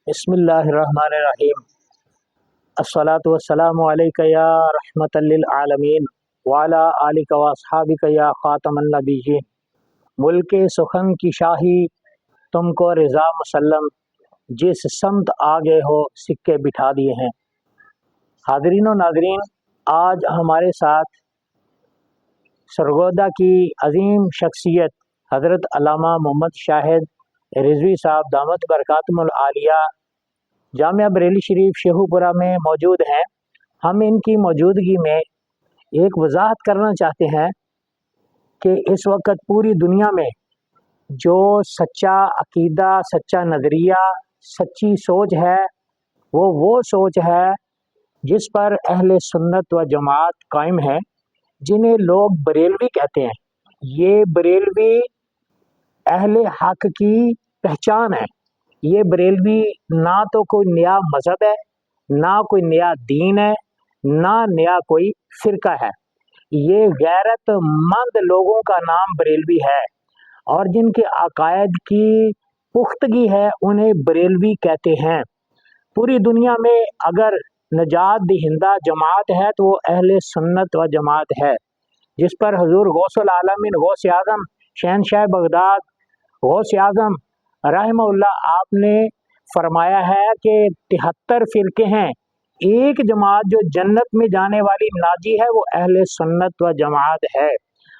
बिस्मिल्लाहिर्रहमानिर्रहीम। अस्सलातु वस्सलामु अलैका या रहमतल लिल आलमीन व अला आलिका व अस्हाबिका या खातमन नबिय्यीन। मुल्क सुखन की शाही तुमको रिज़ा मुसल्लम, जिस समत आ गए हो सिक्के बिठा दिए हैं। हाज़रीन व नाज़रीन, आज हमारे साथ सरगोदा की अजीम शख्सियत हज़रत अल्लामा मोहम्मद शाहिद रिजवी साहब दामत बरकातुहुल आलिया जामिया बरेली शरीफ शेखुपुरा में मौजूद हैं। हम इनकी मौजूदगी में एक वजाहत करना चाहते हैं कि इस वक्त पूरी दुनिया में जो सच्चा अकीदा, सच्चा नज़रिया, सच्ची सोच है वो सोच है जिस पर अहले सुन्नत व जमात कायम है, जिन्हें लोग बरेलवी कहते हैं। ये बरेलवी अहले हक की पहचान है। ये बरेलवी ना तो कोई नया मज़हब है, ना कोई नया दीन है, ना नया कोई फ़िरका है। ये गैरतमंद लोगों का नाम बरेलवी है और जिनके अकायद की पुख्तगी है उन्हें बरेलवी कहते हैं। पूरी दुनिया में अगर नजात दहिंदा जमात है तो वो अहले सुन्नत व जमात है, जिस पर हुजूर गौसुल आलमीन गौस आज़म शहनशाह बगदाद गौस आज़म रहमहुल्लाह आपने फरमाया है कि 73 फ़िरके हैं, एक जमात जो जन्नत में जाने वाली नाजी है वो अहले सुन्नत व जमात है।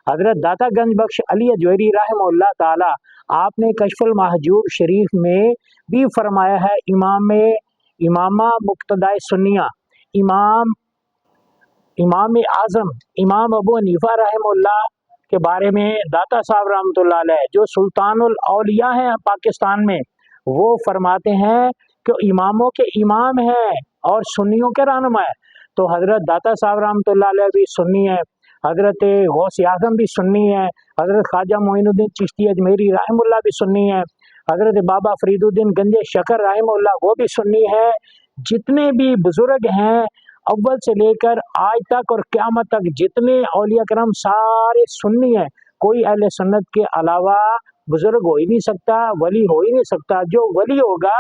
हज़रत दाता गंज बख्श अली अजवैरी रहमहुल्लाह ताला आपने कशफुल महजूब शरीफ में भी फरमाया है, इमामा मुक्तदाए सुन्निया इमाम आज़म इमाम अबू हनीफा रहमहुल्लाह के बारे में दाता साहब रहमतुल्लाह अलैह जो सुल्तानुल औलिया हैं पाकिस्तान में, वो फरमाते हैं कि इमामों के इमाम हैं और सुन्नियों के रहनुमा है। तो हज़रत दाता साहब रहमतुल्लाह अलैह भी सुन्नी है, हज़रत गौस आज़म भी सुन्नी है, हज़रत ख्वाजा मोइनुद्दीन चिश्ती अजमेरी रहमुल्लाह भी सुन्नी है, हज़रत बाबा फरीदुद्दीन गंजे शकर रहमुल्लाह वो भी सुन्नी है। जितने भी बुजुर्ग हैं अव्वल से लेकर आज तक और क़यामत तक जितने औलिया करम सारे सुन्नी हैं। कोई अहले सुन्नत के अलावा बुजुर्ग हो ही नहीं सकता, वली हो ही नहीं सकता। जो वली होगा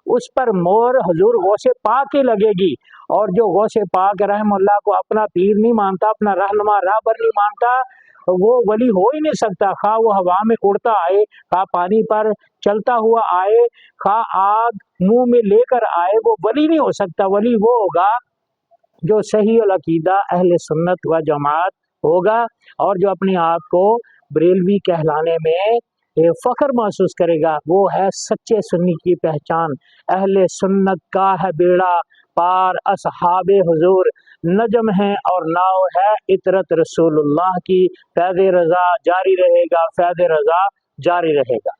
उस पर मोहर हुजूर गौसे पाक ही लगेगी, और जो गौसे पाक रहमुल्लाह को अपना पीर नहीं मानता, अपना रहनुमा राहबर नहीं मानता, वो वली हो ही नहीं सकता। खा वो हवा में उड़ता आए, खा पानी पर चलता हुआ आए, खा आग मुंह में लेकर आए, वो वली नहीं हो सकता। वली वो होगा जो सही अल अकीदा अहले सुन्नत व जमात होगा और जो अपने आप को बरेलवी कहलाने में फ़ख्र महसूस करेगा। वो है सच्चे सुन्नी की पहचान। अहले सुन्नत का है बेड़ा पार, असहाबे हुजूर नजम है और नाव है इतरत रसूलुल्लाह की। फैज़ रज़ा जारी रहेगा, फैज़ रज़ा जारी रहेगा।